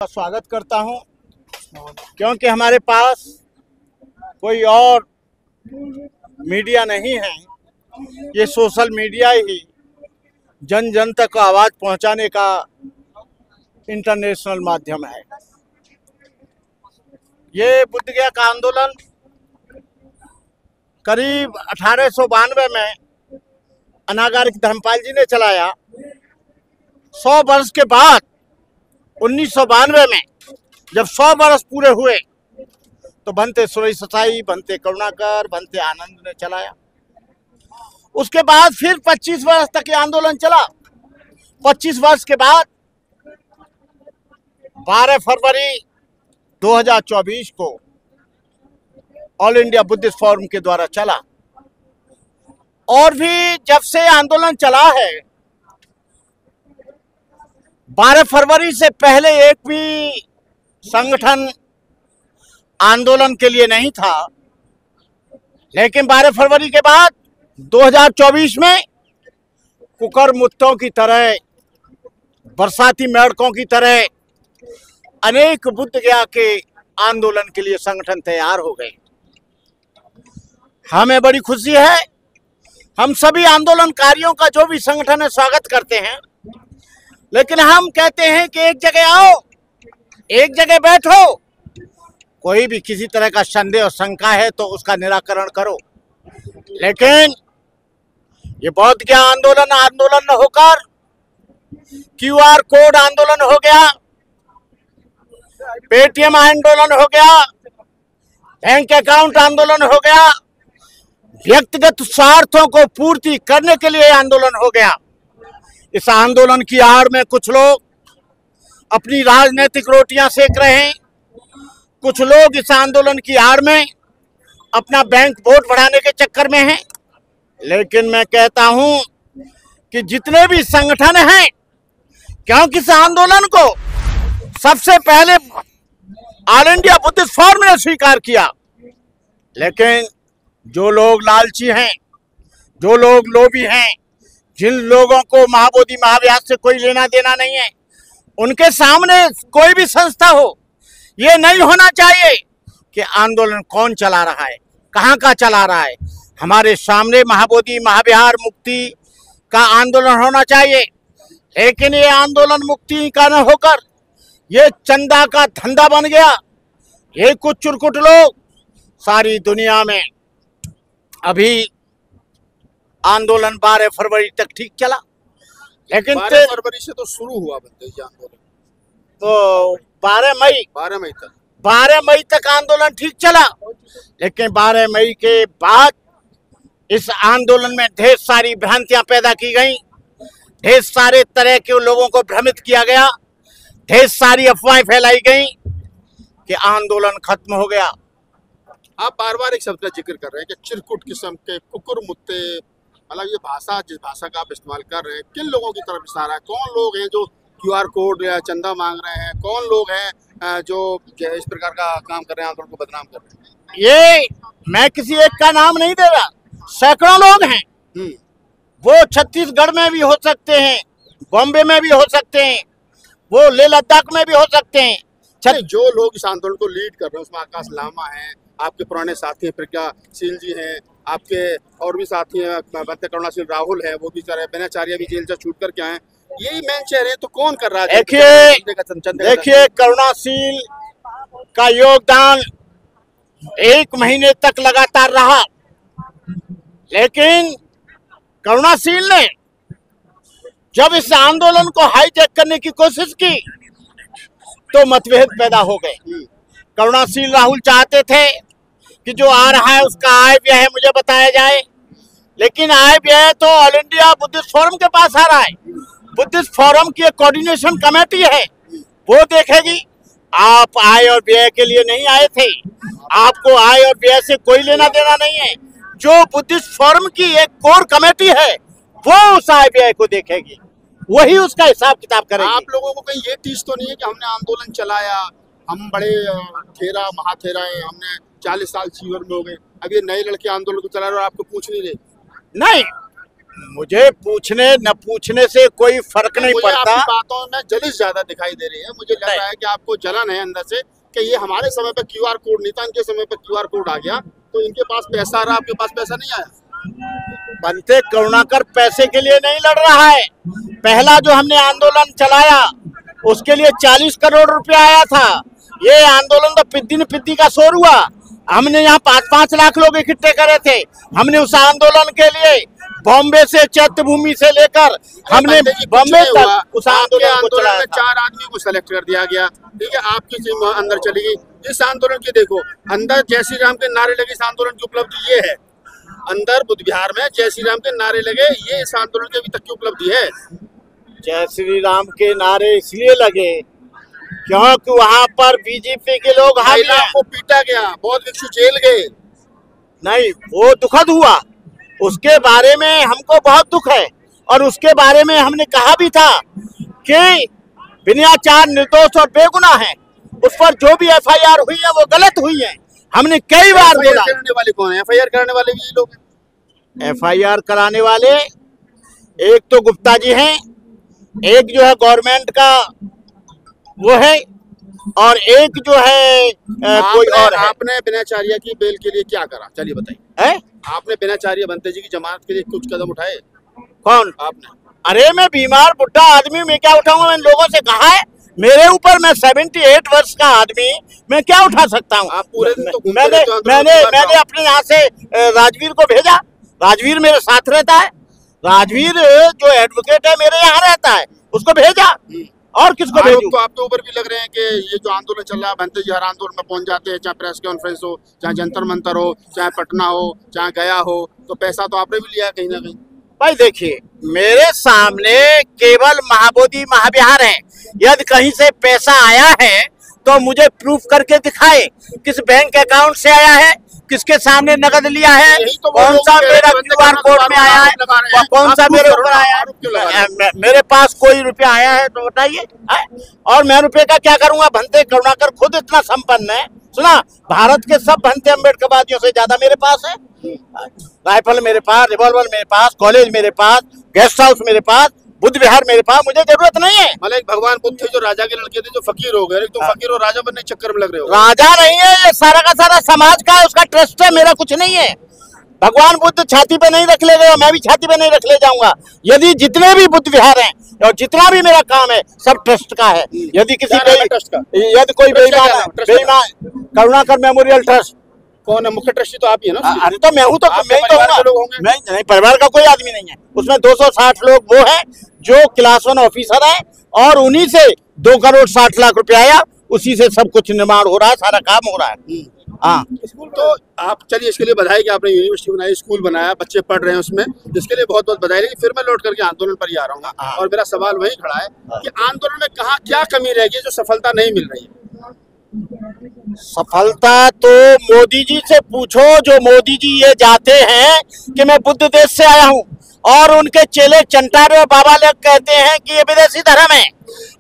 का स्वागत करता हूं, क्योंकि हमारे पास कोई और मीडिया नहीं है। ये सोशल मीडिया ही जन जन तक आवाज़ पहुंचाने का इंटरनेशनल माध्यम है। ये बुद्ध गया का आंदोलन करीब 1892 में अनागारिक धर्मपाल जी ने चलाया। 100 वर्ष के बाद 1992 में जब 100 वर्ष पूरे हुए तो भंते सुरेश ससाई, भंते करुणाकर, भंते आनंद ने चलाया। उसके बाद फिर 25 वर्ष तक ये आंदोलन चला। 25 वर्ष के बाद 12 फरवरी 2024 को ऑल इंडिया बुद्धिस्ट फोरम के द्वारा चला। और भी जब से आंदोलन चला है, 12 फरवरी से पहले एक भी संगठन आंदोलन के लिए नहीं था, लेकिन 12 फरवरी के बाद 2024 में कुकरमुत्तों की तरह, बरसाती मेढकों की तरह अनेक बुद्ध गया के आंदोलन के लिए संगठन तैयार हो गए। हमें बड़ी खुशी है। हम सभी आंदोलनकारियों का जो भी संगठन है स्वागत करते हैं, लेकिन हम कहते हैं कि एक जगह आओ, एक जगह बैठो। कोई भी किसी तरह का संदेह और शंका है तो उसका निराकरण करो। लेकिन ये बौद्ध गया आंदोलन न होकर QR कोड आंदोलन हो गया, पेटीएम आंदोलन हो गया, बैंक अकाउंट आंदोलन हो गया, व्यक्तिगत स्वार्थों को पूर्ति करने के लिए आंदोलन हो गया। इस आंदोलन की आड़ में कुछ लोग अपनी राजनीतिक रोटियां सेक रहे हैं, कुछ लोग इस आंदोलन की आड़ में अपना बैंक वोट बढ़ाने के चक्कर में हैं। लेकिन मैं कहता हूं कि जितने भी संगठन हैं, क्योंकि इस आंदोलन को सबसे पहले ऑल इंडिया बुद्धिस्ट फोरम ने स्वीकार किया, लेकिन जो लोग लालची हैं, जो लोग लोभी हैं, जिन लोगों को महाबोधि महाव्यास से कोई लेना देना नहीं है, उनके सामने कोई भी संस्था हो, ये नहीं होना चाहिए कि आंदोलन कौन चला रहा है, कहाँ का चला रहा है। हमारे सामने महाबोधि महाविहार मुक्ति का आंदोलन होना चाहिए। लेकिन ये आंदोलन मुक्ति का न होकर ये चंदा का धंधा बन गया। ये कुछ चुरकुट लोग सारी दुनिया में अभी आंदोलन 12 फरवरी तक ठीक चला, लेकिन 12 फरवरी से तो शुरू हुआ बनते ये आंदोलन, तो 12 मई तक आंदोलन ठीक चला। लेकिन 12 मई के बाद इस आंदोलन में ढेर सारी भ्रांतियां पैदा की गई, ढेर सारे तरह के लोगों को भ्रमित किया गया, ढेर सारी अफवाहें फैलाई गई कि आंदोलन खत्म हो गया। आप बार बार एक शब्द का जिक्र कर रहे हैं कि चिरकुट किस्म के कुकुर मुत्ते, मतलब ये भाषा, जिस भाषा का आप इस्तेमाल कर रहे हैं, किन लोगों की तरफ इशारा है? कौन लोग हैं जो QR कोड या चंदा मांग रहे हैं? कौन लोग हैं जो इस प्रकार का काम कर रहे हैं, आंदोलन को बदनाम कर रहे हैं? ये मैं किसी एक का नाम नहीं दे रहा, सैकड़ों लोग हैं। वो छत्तीसगढ़ में भी हो सकते हैं, बॉम्बे में भी हो सकते हैं, वो लेह लद्दाख में भी हो सकते हैं। जो लोग इस आंदोलन को लीड कर रहे हैं उसमें आकाश लामा है, आपके पुराने साथी हैं प्रज्ञाशील जी हैं, आपके और भी साथी हैं, भंते करुणाशील राहुल है, वो भी बेनाचार्य भी जेल से छूट करके आए। यही मेन चेहरे हैं, तो कौन कर रहा है? देखिए करुणाशील का योगदान 1 महीने तक लगातार रहा, लेकिन करुणाशील ने जब इस आंदोलन को हाईजैक करने की कोशिश की तो मतभेद पैदा हो गए। करुणाशील राहुल चाहते थे कि जो आ रहा है उसका आय व्यय है मुझे बताया जाए, लेकिन आय व्यय तो ऑल इंडिया बुद्धिस्ट फोरम के पास आ रहा है। बुद्धिस्ट फोरम की एक कोऑर्डिनेशन कमेटी है, वो देखेगी। आप आय और व्यय के लिए नहीं आए थे, आपको आय और व्यय से कोई लेना देना नहीं है। जो बुद्धिस्ट फोरम की एक कोर कमेटी है वो उस आय व्यय को देखेगी, वही उसका हिसाब किताब करेगी। आप लोगों को कहीं ये टीस तो नहीं है कि हमने आंदोलन चलाया, हम बड़े थेरा महाथेरा है, हमने 40 साल जीवन में हो गए, अब ये नए लड़के आंदोलन को चला रहे और आपको पूछ नहीं रहे? नहीं, मुझे पूछने न पूछने से कोई फर्क नहीं पड़ता। आपकी बातों में जलिस ज्यादा दिखाई दे रही है। मुझे लग रहा है कि आपको जलन है अंदर से कि ये हमारे समय पे क्यूआर कोड नहीं था, इनके समय पे क्यूआर कोड आ गया तो इनके पास पैसा आ रहा, आपके पास पैसा नहीं आया। बनते करुणाकर पैसे के लिए नहीं लड़ रहा है। पहला जो हमने आंदोलन चलाया उसके लिए 40 करोड़ रुपया आया था। ये आंदोलन तो पिद्दी का शोर हुआ। हमने यहाँ 5-5 लाख लोग इकट्ठे करे थे। हमने उस आंदोलन के लिए बॉम्बे से चैत्यभूमि से लेकर हमने बॉम्बे तक उस आंदोलन को चलाया। 4 आदमी को सेलेक्ट कर दिया गया, ठीक है, आपकी टीम अंदर चली गई। इस आंदोलन की देखो अंदर जय श्री राम के नारे लगे, इस आंदोलन की उपलब्धि ये है। अंदर बुद्ध विहार में जय श्री राम के नारे लगे, ये इस आंदोलन की अभी तक की उपलब्धि है। जय श्री राम के नारे इसलिए लगे क्योंकि वहां पर बीजेपी के लोग महिलाओं को पीटा गया, बहुत भिक्षु जेल गए। नहीं, वो दुखद हुआ, उसके बारे में हमको बहुत दुख है। और उसके बारे में हमने कहा भी था कि बिना चार निर्दोष और बेगुनाह हैं, उस पर जो भी एफआईआर हुई है वो गलत हुई है। हमने कई बार बोला। करने वाले कौन है? एफआईआर कराने वाले भी लोग हैं। एफआईआर कराने वाले एक तो गुप्ता जी हैं, एक जो है गवर्नमेंट का वो है, और एक जो है कोई और है। आपने बिनाचार्य की बेल के लिए क्या करा, चलिए बताइए। आपने बिनाचार्य बनते जी की जमानत के लिए कुछ कदम उठाए? कौन? आपने? अरे मैं बीमार बुढ़ा आदमी, मैं क्या उठाऊंगा? मैंने लोगों से कहा है मेरे ऊपर, मैं 78 वर्ष का आदमी, मैं क्या उठा सकता हूँ? आप पूरे दिन तो मैंने अपने यहाँ से राजवीर को भेजा। राजवीर मेरे साथ रहता है। राजवीर जो एडवोकेट है मेरे यहाँ रहता है, उसको भेजा। और किसको भेजूं? तो आपके ऊपर भी लग रहे हैं कि ये जो आंदोलन चल रहा है, बनते जी हर आंदोलन में पहुंच जाते हैं, चाहे प्रेस कॉन्फ्रेंस हो, चाहे जंतर मंतर हो, चाहे पटना हो, चाहे गया हो, तो पैसा तो आपने भी लिया कहीं ना कहीं। भाई देखिए, मेरे सामने केवल महाबोधि महाविहार है। यदि कहीं से पैसा आया है तो मुझे प्रूफ करके दिखाए, किस बैंक अकाउंट से आया है, किसके सामने नगद लिया है, तो कौन सा मेरा क्यूआर कोड में आया है, कौन सा मेरे ऊपर आया है। मेरे पास कोई रुपया आया है तो बताइए। और मैं रुपये का क्या करूंगा? भंते करुणाकर खुद इतना संपन्न है। सुना, भारत के सब भंते अम्बेडकरवादियों से ज्यादा मेरे पास है। राइफल मेरे पास, रिवॉल्वर मेरे पास, कॉलेज मेरे पास, गेस्ट हाउस मेरे पास, बुद्ध विहार मेरे पास। मुझे जरूरत नहीं है। मतलब भगवान बुद्ध थे जो राजा के लड़के थे, जो फकीर हो गए, तो फकीर और राजा बनने चक्कर में लग रहे हो। राजा नहीं है, ये सारा का सारा समाज का है, उसका ट्रस्ट है, मेरा कुछ नहीं है। भगवान बुद्ध छाती पे नहीं रख ले गए, मैं भी छाती पे नहीं रख ले जाऊंगा। यदि जितने भी बुद्ध विहार हैं और जितना भी मेरा काम है सब ट्रस्ट का है। यदि किसी यदि कोई बेईमान, करुणाकर मेमोरियल ट्रस्ट। कौन है मुख्य ट्रस्टी? तो आप ही है ना? अरे तो मैं हूँ, तो मैं ही तो हूँ। नहीं, परिवार का कोई आदमी नहीं है। उसमें 260 लोग वो हैं जो क्लास 1 ऑफिसर हैं, और उन्हीं से 2 करोड़ 60 लाख रुपया आया, उसी से सब कुछ निर्माण हो रहा है, सारा काम हो रहा है। हाँ, तो आप चलिए, इसके लिए बधाई कि आपने यूनिवर्सिटी बनाई, स्कूल बनाया, बच्चे पढ़ रहे हैं उसमें, इसके लिए बहुत बहुत बधाई। लेकिन फिर मैं लौट करके आंदोलन पर ही आ रहा हूँ, और मेरा सवाल वही खड़ा है कि आंदोलन में कहाँ क्या कमी रह गई जो सफलता नहीं मिल रही है? सफलता तो मोदी जी से पूछो। जो मोदी जी ये जाते हैं कि मैं बुद्ध देश से आया हूँ, और उनके चेले चंटारे और बाबा लोग कहते हैं कि ये विदेशी धर्म है।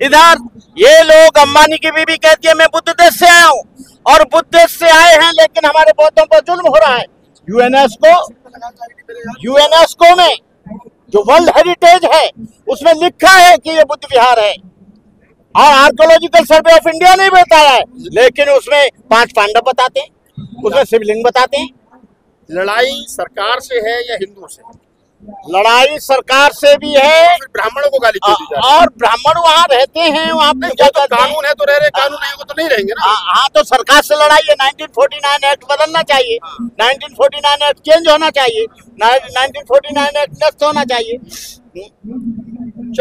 इधर ये लोग, अम्बानी की बीवी कहती है मैं बुद्ध देश से आया हूँ, और बुद्ध देश से आए हैं, लेकिन हमारे बौद्धों पर जुल्म हो रहा है। यूनेस्को में जो वर्ल्ड हेरिटेज है उसमें लिखा है कि ये बुद्ध विहार है, और आर्कियोलॉजिकल सर्वे ऑफ इंडिया नहीं बताया है, लेकिन उसमें 5 पांडव बताते हैं, उसमें शिवलिंग बताते हैं। लड़ाई सरकार से है या हिंदुओं से? लड़ाई सरकार से भी है, ब्राह्मणों को गाली क्यों दी जा रही है? और ब्राह्मण वहाँ रहते हैं, वहाँ पूजा करते हैं। कानून है तो रह रहे, कानून नहीं तो नहीं रहेंगे ना। हाँ, तो सरकार से लड़ाई है। 1949 एक्ट बदलना चाहिए, 1949 एक्ट चेंज होना चाहिए, 1949 एक्ट नष्ट होना चाहिए।